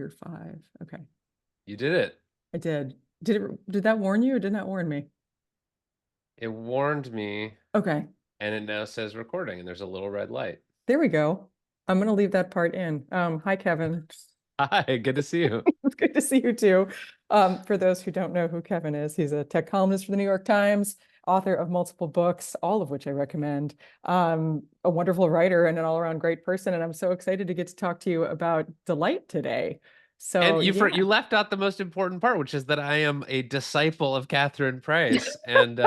or 5. Okay. You did it. I did. Did that warn you or did not warn me? It warned me, Okay. and it now says recording, and there's a little red light. There we go. I'm gonna leave that part in. Hi, Kevin. Hi, good to see you. It's good to see you too. For those who don't know who Kevin is, he's a tech columnist for the New York Times, author of multiple books, all of which I recommend. A wonderful writer and an all-around great person. And I'm so excited to get to talk to you about delight today. So And you yeah. left out the most important part, which is that I am a disciple of Catherine Price, and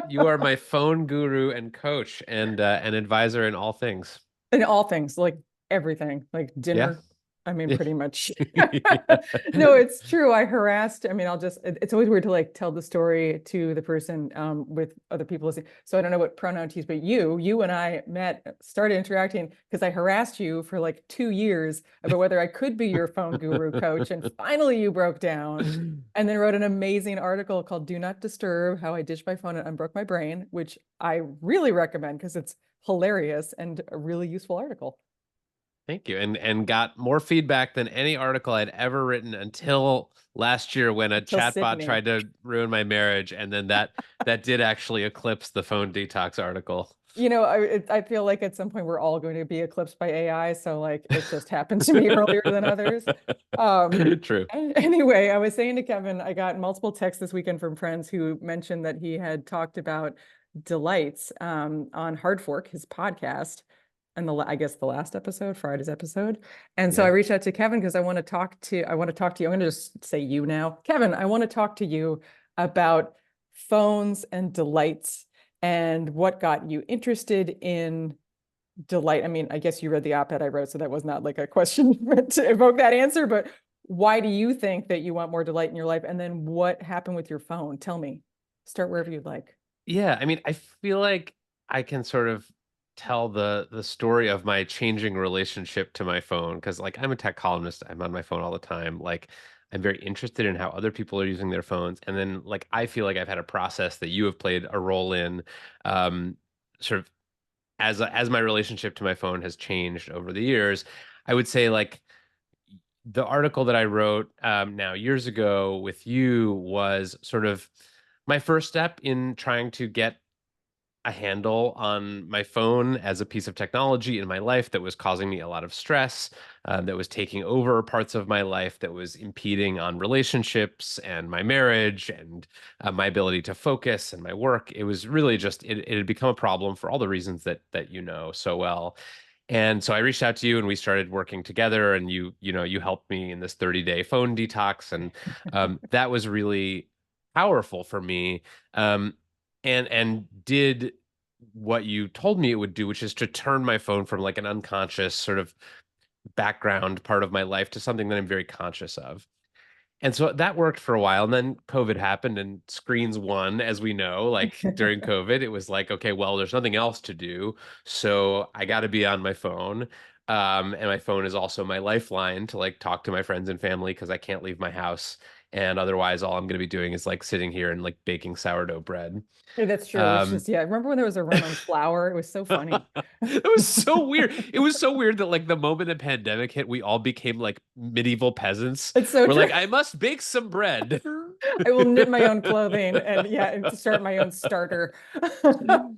you are my phone guru and coach and an advisor in all things. In all things, like everything, like Yeah. dinner. I mean, Yeah. pretty much. No, it's true. I harassed. I mean, it's always weird to like tell the story to the person with other people listening. So I don't know what pronoun to use, but you and I started interacting because I harassed you for like 2 years about whether I could be your phone guru coach. And finally you broke down and then wrote an amazing article called Do Not Disturb: How I Ditched My Phone and Unbroke My Brain, which I really recommend because it's hilarious and a really useful article. Thank you. And got more feedback than any article I'd ever written until last year when a Till chatbot Sydney. tried to ruin my marriage, and then that did actually eclipse the phone detox article. I feel like at some point we're all going to be eclipsed by AI. So like it just happened to me earlier than others. True. Anyway, I was saying to Kevin, I got multiple texts this weekend from friends who mentioned that he had talked about delights on Hard Fork, his podcast, and I guess the last episode, Friday's episode. And so I Yeah. reached out to Kevin because I want to talk to you. I'm going to just say you now. Kevin, I want to talk to you about phones and delights and what got you interested in delight. I mean, I guess you read the op-ed I wrote, so that was not like a question meant to evoke that answer, but why do you think that you want more delight in your life? And then what happened with your phone? Tell me. Start wherever you'd like. Yeah, I mean, I feel like I can sort of tell the story of my changing relationship to my phone because like I'm a tech columnist, I'm on my phone all the time. Like I'm very interested in how other people are using their phones. And then like I feel like I've had a process that you have played a role in um sort of as my relationship to my phone has changed over the years. I would say like the article that I wrote now years ago with you was sort of my first step in trying to get a handle on my phone as a piece of technology in my life that was causing me a lot of stress, that was taking over parts of my life, that was impeding on relationships and my marriage and my ability to focus and my work. It was really just it had become a problem for all the reasons that you know so well. And so I reached out to you and we started working together and you helped me in this 30-day phone detox. And that was really powerful for me. And did what you told me it would do, which is to turn my phone from like an unconscious sort of background part of my life to something that I'm very conscious of. And so that worked for a while. And then COVID happened and screens won, as we know, like during COVID, it was like, okay, well, there's nothing else to do. So I got to be on my phone. And my phone is also my lifeline to like talk to my friends and family because I can't leave my house. And otherwise, all I'm going to be doing is like sitting here and like baking sourdough bread. Yeah, that's true. Which Um, is, yeah, remember when there was a run on flour? It was so funny. It was so weird. It was so weird that like the moment the pandemic hit, we all became like medieval peasants. It's so We're true. like, I must bake some bread. I will knit my own clothing and yeah, and start my own starter. So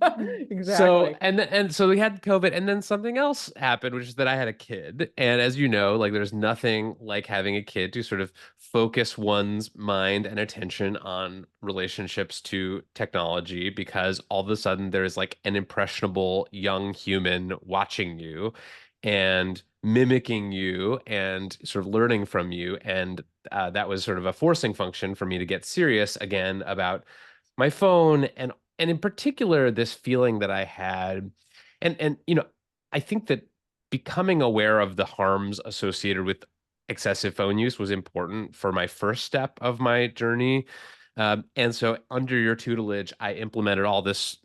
Exactly. and so we had COVID, and then something else happened, which is that I had a kid. And as you know, like there's nothing like having a kid to sort of focus one's mind and attention on relationships to technology because all of a sudden there's like an impressionable young human watching you and mimicking you and sort of learning from you. And that was sort of a forcing function for me to get serious again about my phone and in particular this feeling that I had and I think that becoming aware of the harms associated with excessive phone use was important for my first step of my journey. And so under your tutelage, I implemented all this,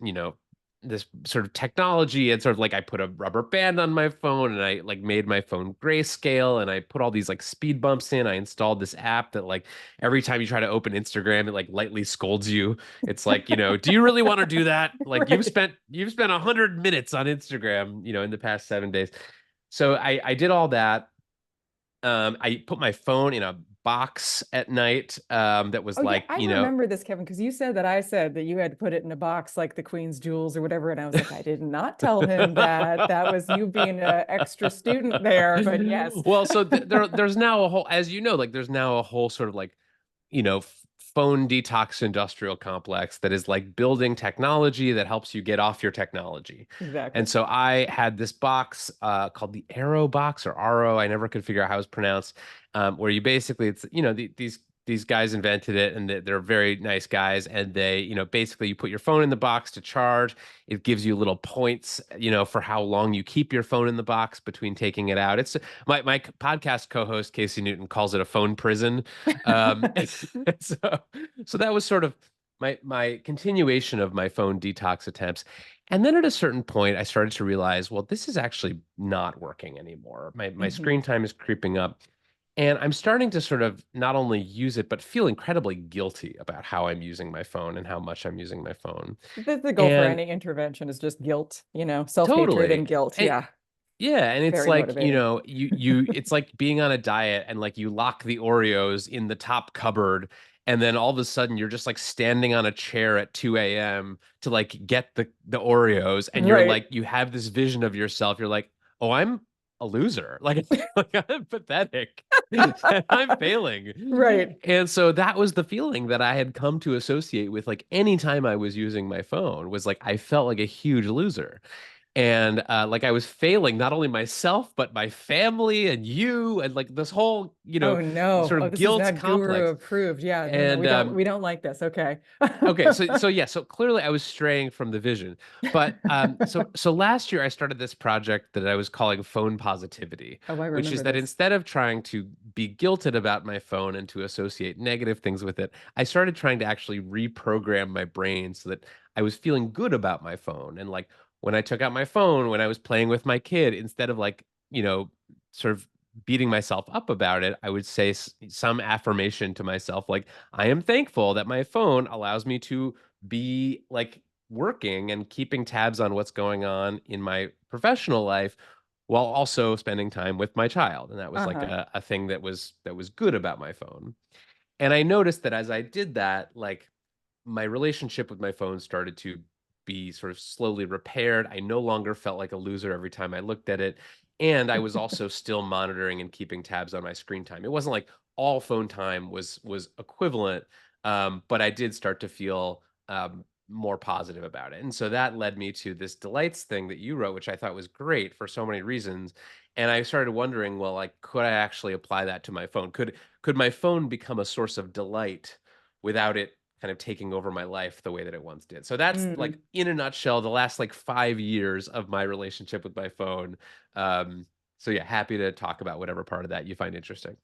this sort of technology and sort of like I put a rubber band on my phone and I like made my phone grayscale and I put all these like speed bumps in. I installed this app that like every time you try to open Instagram, it like lightly scolds you. It's like, do you really want to do that? Like Right. you've spent 100 minutes on Instagram, in the past 7 days. So I did all that. I put my phone in a box at night, that was Oh yeah, like, I remember this, Kevin, because you said that I said that you had to put it in a box like the Queen's jewels or whatever, and I was like, I did not tell him that. That was you being an extra student there. But yes. Well, so there's now a whole, as you know, like there's now a whole sort of like, phone detox industrial complex that is like building technology that helps you get off your technology. Exactly. And so I had this box called the Arrow box or Arrow. I never could figure out how it's pronounced. Where you basically, it's, these guys invented it, and they're very nice guys. And they, basically you put your phone in the box to charge. It gives you little points, for how long you keep your phone in the box between taking it out. It's my podcast co-host Casey Newton calls it a phone prison. So so that was sort of my continuation of my phone detox attempts. And then at a certain point, I started to realize, well, this is actually not working anymore. My Hmm. screen time is creeping up. And I'm starting to sort of not only use it, but feel incredibly guilty about how I'm using my phone and how much I'm using my phone. The goal for And any intervention is just guilt, self-hatred totally. and guilt. And Yeah, yeah, and it's very like, motivating. it's like being on a diet and like you lock the Oreos in the top cupboard, and then all of a sudden you're just like standing on a chair at 2 a.m. to like get the Oreos, and you're Right. like you have this vision of yourself. You're like, "Oh, I'm a loser. Like, like I'm pathetic. And I'm failing." Right. And so that was the feeling that I had come to associate with like any time I was using my phone was like I felt like a huge loser. And like I was failing not only myself but my family and you, and like this whole Oh no. sort Oh, of this is guilt not guru complex. approved. Yeah, no, no, And we don't like this. Okay. okay, so yeah, so clearly I was straying from the vision. But so last year I started this project that I was calling phone positivity, Oh, I which is remember that this. instead of trying to be guilted about my phone and to associate negative things with it, I started trying to actually reprogram my brain so that I was feeling good about my phone. And like when I took out my phone, when I was playing with my kid, instead of like, sort of beating myself up about it, I would say some affirmation to myself like, I am thankful that my phone allows me to be like working and keeping tabs on what's going on in my professional life while also spending time with my child. And that was like Uh-huh. a thing that was good about my phone. And I noticed that as I did that, like my relationship with my phone started to be sort of slowly repaired. I no longer felt like a loser every time I looked at it. And I was also still monitoring and keeping tabs on my screen time. It wasn't like all phone time was equivalent, but I did start to feel more positive about it. And so that led me to this delights thing that you wrote, which I thought was great for so many reasons. And I started wondering, well, like, could I actually apply that to my phone? Could my phone become a source of delight without it kind of taking over my life the way that it once did? So that's like Mm, in a nutshell the last like 5 years of my relationship with my phone. Um, so yeah, happy to talk about whatever part of that you find interesting.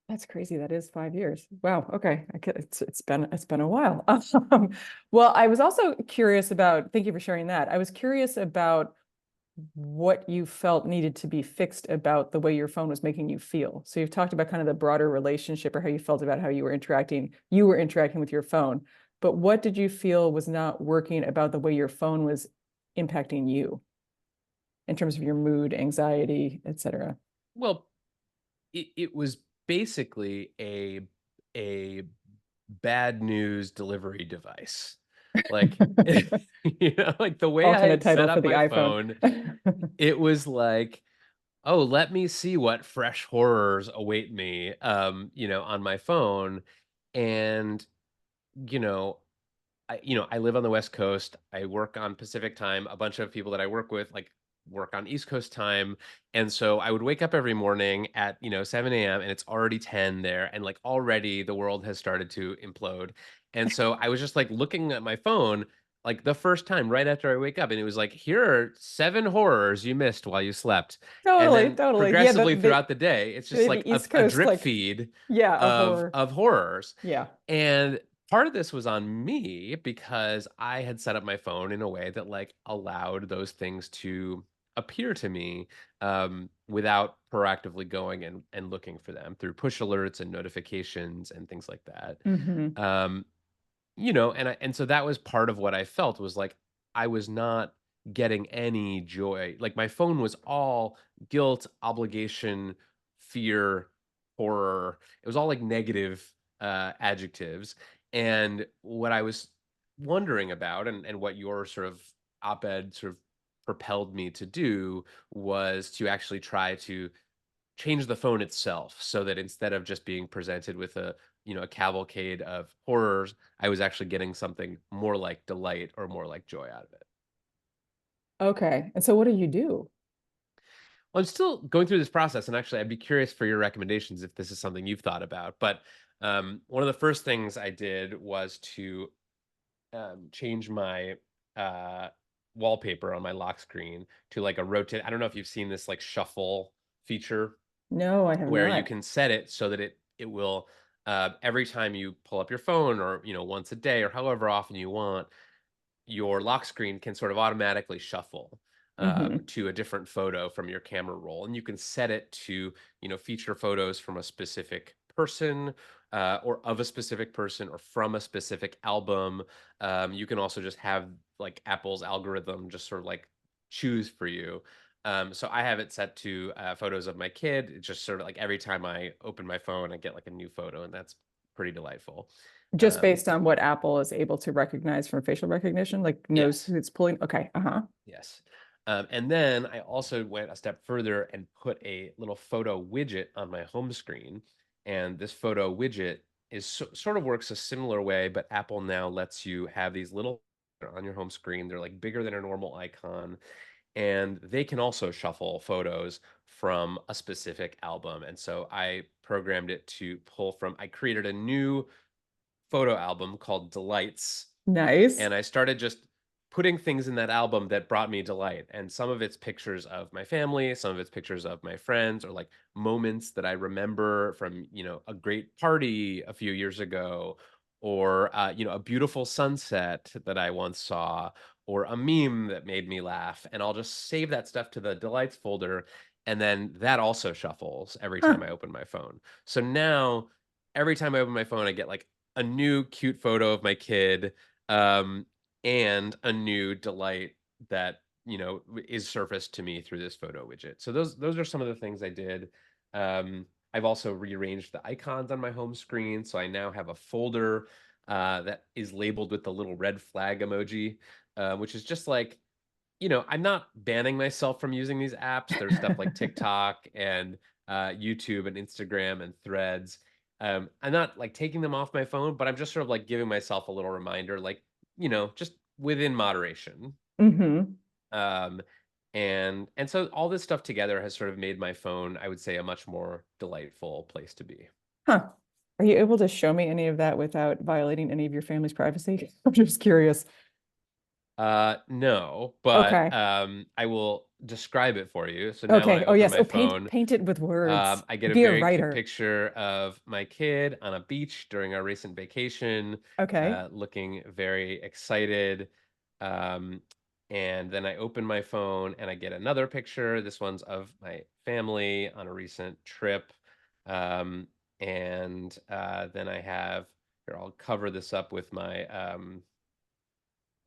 that's crazy. That is 5 years. Wow. Okay. It's been a while. Well, I was also curious about, thank you for sharing that. I was curious about what you felt needed to be fixed about the way your phone was making you feel. So you've talked about kind of the broader relationship or how you felt about how you were interacting with your phone. But what did you feel was not working about the way your phone was impacting you in terms of your mood, anxiety, etc.? Well, it was basically a bad news delivery device. Like, like the way I Alternate had title set for up the my iPhone. phone, it was like, oh, let me see what fresh horrors await me, on my phone. And, you know, I live on the West Coast. I work on Pacific time. A bunch of people that I work with like work on East Coast time. And so I would wake up every morning at, 7 a.m. and it's already 10 there. And like already the world has started to implode. And so I was just like looking at my phone like the first time right after I wake up. And it was like, here are 7 horrors you missed while you slept. And Totally, then totally. Yeah, progressively throughout the day, it's just the like a, East a Coast, drip like, feed yeah, of of horror. of horrors. Yeah. And part of this was on me because I had set up my phone in a way that like allowed those things to appear to me without proactively going and looking for them through push alerts and notifications and things like that. Hmm. Um, and so that was part of what I felt was like I was not getting any joy. Like my phone was all guilt, obligation, fear, horror. It was all like negative adjectives. And what I was wondering about, and what your sort of op-ed sort of propelled me to do, was to actually try to change the phone itself, so that instead of just being presented with a, a cavalcade of horrors, I was actually getting something more like delight or more like joy out of it. Okay. And so what do you do? Well, I'm still going through this process, and actually, I'd be curious for your recommendations if this is something you've thought about. But one of the first things I did was to change my uh, wallpaper on my lock screen to like a rotate. I don't know if you've seen this like shuffle feature No, I have where you not. can set it so that it will every time you pull up your phone, or once a day or however often you want, your lock screen can sort of automatically shuffle Hmm. to a different photo from your camera roll, and you can set it to feature photos from a specific person, or of a specific person, or from a specific album. You can also just have like Apple's algorithm just sort of like choose for you. So I have it set to photos of my kid. It's just sort of like every time I open my phone, I get like a new photo, and that's pretty delightful. Just Um, based on what Apple is able to recognize from facial recognition, like knows yes. who it's pulling. Okay. Uh-huh. Yes. And then I also went a step further and put a little photo widget on my home screen. And this photo widget sort of works a similar way, but Apple now lets you have these little on your home screen. They're like bigger than a normal icon, and they can also shuffle photos from a specific album. And so I programmed it to pull from, I created a new photo album called Delights, Nice. and I started just putting things in that album that brought me delight. And some of it's pictures of my family, some of it's pictures of my friends, or like moments that I remember from, a great party a few years ago, or, a beautiful sunset that I once saw, or a meme that made me laugh. And I'll just save that stuff to the delights folder. And then that also shuffles every Huh. time I open my phone. So now every time I open my phone, I get like a new cute photo of my kid, um, and a new delight that is surfaced to me through this photo widget. So those are some of the things I did. I've also rearranged the icons on my home screen, so I now have a folder that is labeled with the little red flag emoji, which is just like, I'm not banning myself from using these apps. There's stuff like TikTok and YouTube and Instagram and Threads. I'm not like taking them off my phone, but I'm just sort of like giving myself a little reminder, like, just within moderation. Hmm. Um, and so all this stuff together has sort of made my phone, I would say, a much more delightful place to be. Huh. Are you able to show me any of that without violating any of your family's privacy? I'm just curious. No, but Okay. I will describe it for you. So now when Okay. I Oh, open yes. my Oh, paint phone, paint it with words. I get a Be a very cute writer. picture of my kid on a beach during our recent vacation, Okay. looking very excited. Um, and then I open my phone and I get another picture. This one's of my family on a recent trip. Um, and then I have, here, I'll cover this up with my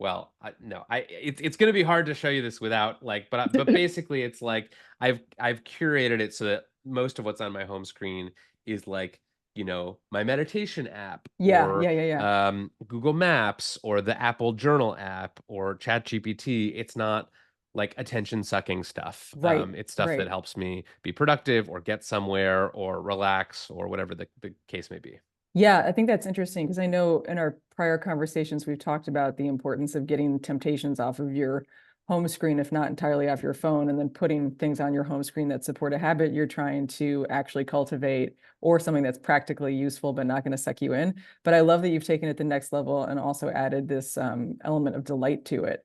well, no, it's gonna be hard to show you this without like, but basically, it's like I've curated it so that most of what's on my home screen is like, my meditation app, Yeah, or yeah, yeah, yeah. Google Maps, or the Apple Journal app, or ChatGPT. It's not like attention sucking stuff. Right, It's stuff that right. helps me be productive, or get somewhere, or relax, or whatever the case may be. Yeah, I think that's interesting because I know in our prior conversations, we've talked about the importance of getting temptations off of your home screen, if not entirely off your phone, and then putting things on your home screen that support a habit you're trying to actually cultivate or something that's practically useful but not going to suck you in. But I love that you've taken it the next level and also added this element of delight to it.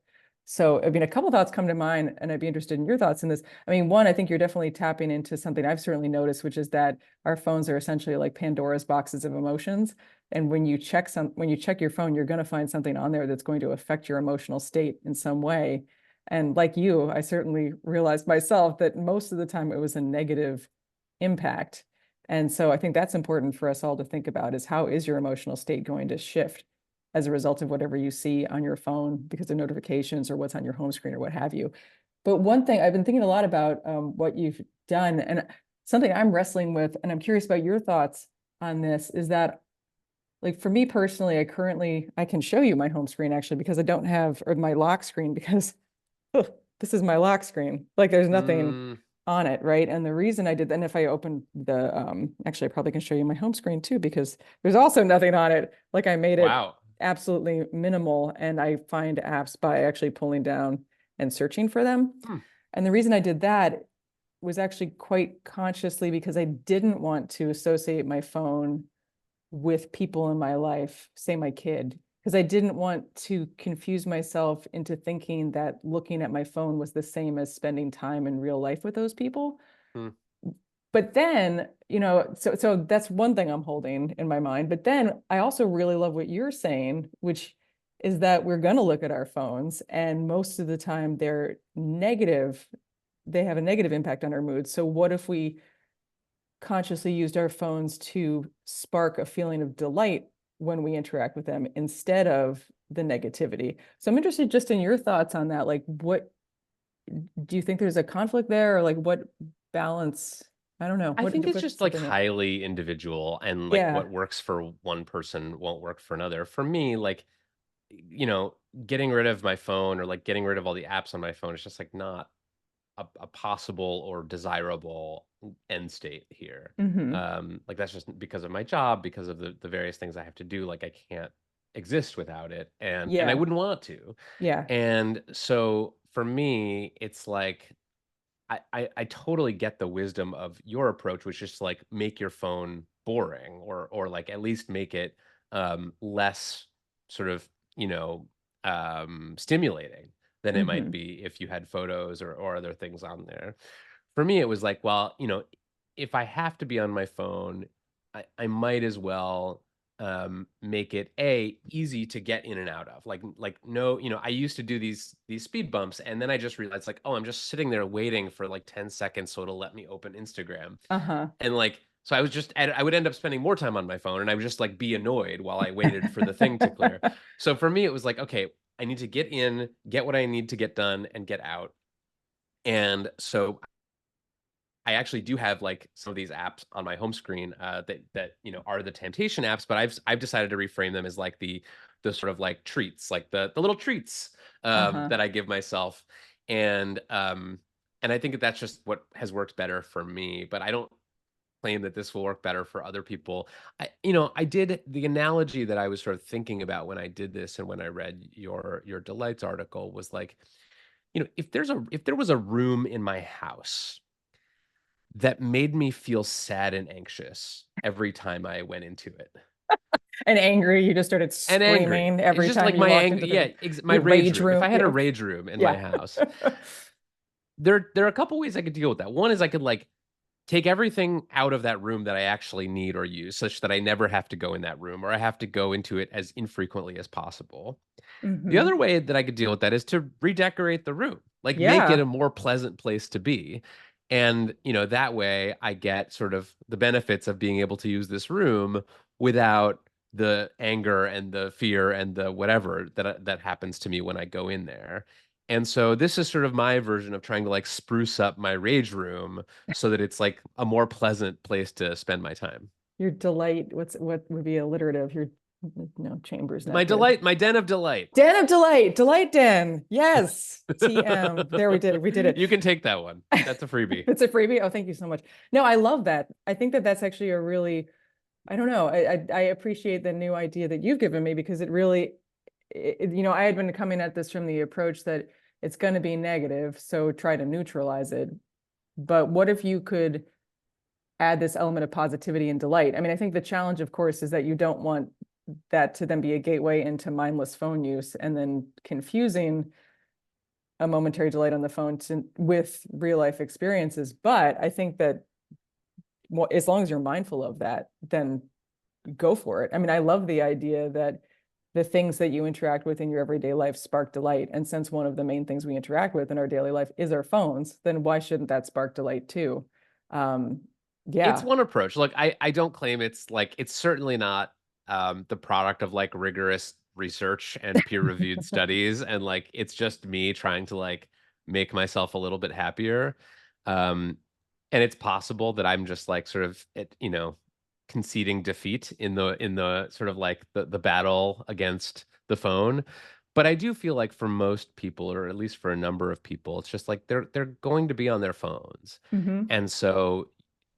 So, I mean, a couple thoughts come to mind, and I'd be interested in your thoughts in this. I mean, one, I think you're definitely tapping into something I've certainly noticed, which is that our phones are essentially like Pandora's boxes of emotions. And when you check your phone, you're going to find something on there that's going to affect your emotional state in some way. And like you, I certainly realized myself that most of the time it was a negative impact. And so I think that's important for us all to think about is how is your emotional state going to shift as a result of whatever you see on your phone because of notifications or what's on your home screen or what have you. But one thing I've been thinking a lot about what you've done, and something I'm wrestling with, and I'm curious about your thoughts on this, is that like for me personally, I can show you my home screen actually because I don't have, or my lock screen because this is my lock screen. Like there's nothing Mm, on it, right? And the reason I did that, and if I open the, actually I probably can show you my home screen too, because there's also nothing on it. Like I made it wow. absolutely minimal and I find apps by actually pulling down and searching for them. Hmm. And the reason I did that was actually quite consciously because I didn't want to associate my phone with people in my life, say my kid, because I didn't want to confuse myself into thinking that looking at my phone was the same as spending time in real life with those people. Hmm. But then, so that's one thing I'm holding in my mind. But then I also really love what you're saying, which is that we're going to look at our phones and most of the time they're negative. They have a negative impact on our mood. So what if we consciously used our phones to spark a feeling of delight when we interact with them instead of the negativity? So I'm interested just in your thoughts on that. Like, what do you think there's a conflict there, or like what balance? I don't know. I think it's What's just like something that, highly individual, and like yeah. what works for one person won't work for another. For me, like, you know, getting rid of my phone or like getting rid of all the apps on my phone is just like not a possible or desirable end state here. Hmm. Like that's just because of my job, because of the various things I have to do. Like I can't exist without it, and I Yeah. wouldn't want to. Yeah. And so for me, it's like I totally get the wisdom of your approach, which is to like make your phone boring or like at least make it less sort of, you know, stimulating than it might Hmm. be if you had photos or other things on there. For me, it was like, well, you know, if I have to be on my phone, I might as well make it easy to get in and out of, like no, you know, I used to do these speed bumps and then I just realized like, oh, I'm just sitting there waiting for like 10 seconds so it'll let me open Instagram. Uh-huh. And like so I would end up spending more time on my phone and I would just like be annoyed while I waited for the thing to clear. So for me it was like, okay, I need to get in, get what I need to get done and get out. And so I actually do have like some of these apps on my home screen that you know are the temptation apps, but I've decided to reframe them as like the sort of like treats, like the little treats Uh-huh. that I give myself, and um, and I think that that's just what has worked better for me. But I don't claim that this will work better for other people. You know, I did the analogy that I was sort of thinking about when I did this and when I read your delights article was like, you know, if there was a room in my house that made me feel sad and anxious every time I went into it. And angry, you just started And angry. screaming It's every just time like you my walked into the my your rage rage room. If room. I had a Yeah. rage room in my Yeah. house, there are a couple ways I could deal with that. One is I could like take everything out of that room that I actually need or use such that I never have to go in that room or I have to go into it as infrequently as possible. The Hmm. other way that I could deal with that is to redecorate the room, like make it a Yeah. more pleasant place to be. And, you know, that way I get sort of the benefits of being able to use this room without the anger and the fear and the whatever that happens to me when I go in there. And so this is sort of my version of trying to like spruce up my rage room so that it's like a more pleasant place to spend my time. Your delight, what would be alliterative? Your no, chamber's My not good. delight, my den of delight. Den of delight, delight den. Yes. TM. There we did it. We did it. You can take that one. That's a freebie. It's a freebie. Oh, thank you so much. No, I love that. I think that that's actually a really, I don't know. I appreciate the new idea that you've given me because it really, I had been coming at this from the approach that it's going to be negative, so try to neutralize it. But what if you could add this element of positivity and delight? I mean, I think the challenge, of course, is that you don't want that to then be a gateway into mindless phone use and then confusing a momentary delight on the phone with real life experiences. But I think that as long as you're mindful of that, then go for it. I mean, I love the idea that the things that you interact with in your everyday life spark delight. And since one of the main things we interact with in our daily life is our phones, then why shouldn't that spark delight too? Um, It's yeah. one approach. Like I don't claim it's like it's certainly not the product of like rigorous research and peer-reviewed studies and like it's just me trying to like make myself a little bit happier. Um And it's possible that I'm just like sort of conceding defeat in the sort of like the battle against the phone. But I do feel like for most people, or at least for a number of people, it's just like they're going to be on their phones. Hmm. And so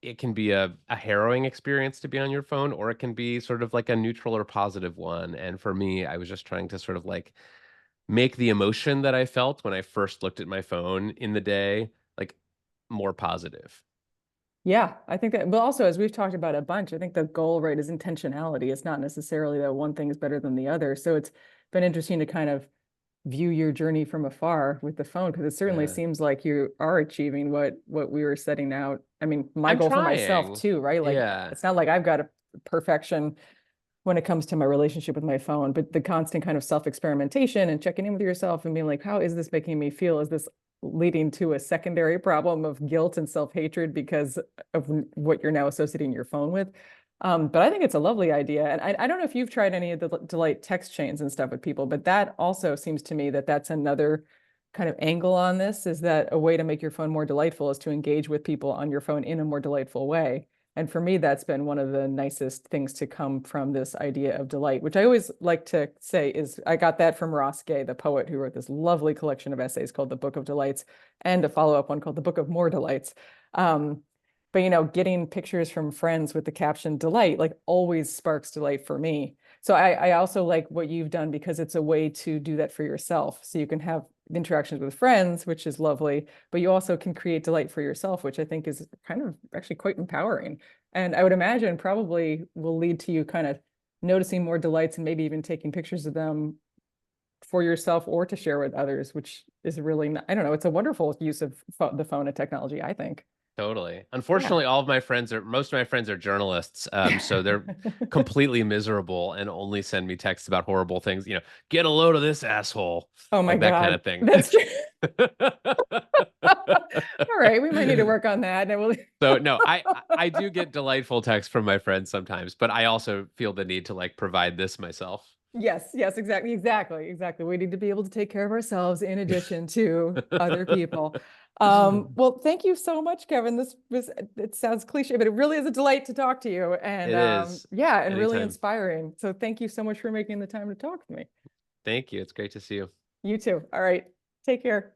it can be a harrowing experience to be on your phone, or it can be sort of like a neutral or positive one. And for me, I was just trying to sort of like make the emotion that I felt when I first looked at my phone in the day, like, more positive. Yeah, I think that, but also as we've talked about a bunch, I think the goal, right, is intentionality. It's not necessarily that one thing is better than the other. So it's been interesting to kind of view your journey from afar with the phone because it certainly Yeah. seems like you are achieving what we were setting out. I mean, my I'm goal for myself trying. too, right? Like Yeah, it's not like I've got a perfection when it comes to my relationship with my phone, but the constant kind of self-experimentation and checking in with yourself and being like, how is this making me feel? Is this leading to a secondary problem of guilt and self-hatred because of what you're now associating your phone with? But I think it's a lovely idea. And I don't know if you've tried any of the Delight text chains and stuff with people, but that also seems to me that that's another kind of angle on this, is that a way to make your phone more delightful is to engage with people on your phone in a more delightful way. And for me, that's been one of the nicest things to come from this idea of delight, which I always like to say is I got that from Ross Gay, the poet who wrote this lovely collection of essays called The Book of Delights, and a follow-up one called The Book of More Delights. Um, but getting pictures from friends with the caption delight like always sparks delight for me. So I also like what you've done because it's a way to do that for yourself. So you can have interactions with friends, which is lovely, but you also can create delight for yourself, which I think is kind of actually quite empowering. And I would imagine probably will lead to you kind of noticing more delights and maybe even taking pictures of them for yourself or to share with others, which is really, I don't know, it's a wonderful use of the phone and technology, I think. totally. Yeah. Unfortunately, most of my friends are journalists, so they're completely miserable and only send me texts about horrible things. Get a load of this asshole, Oh my like that kind God. of thing. That's true. All right, we might need to work on that. And we'll... So no, I do get delightful texts from my friends sometimes, but I also feel the need to like provide this myself. Yes, yes, exactly, exactly, exactly. We need to be able to take care of ourselves in addition to other people. Well, thank you so much, Kevin. This was, it sounds cliche, but it really is a delight to talk to you. And It is. yeah, and really Anytime. inspiring. So thank you so much for making the time to talk to me. Thank you. It's great to see you. You too. All right. Take care.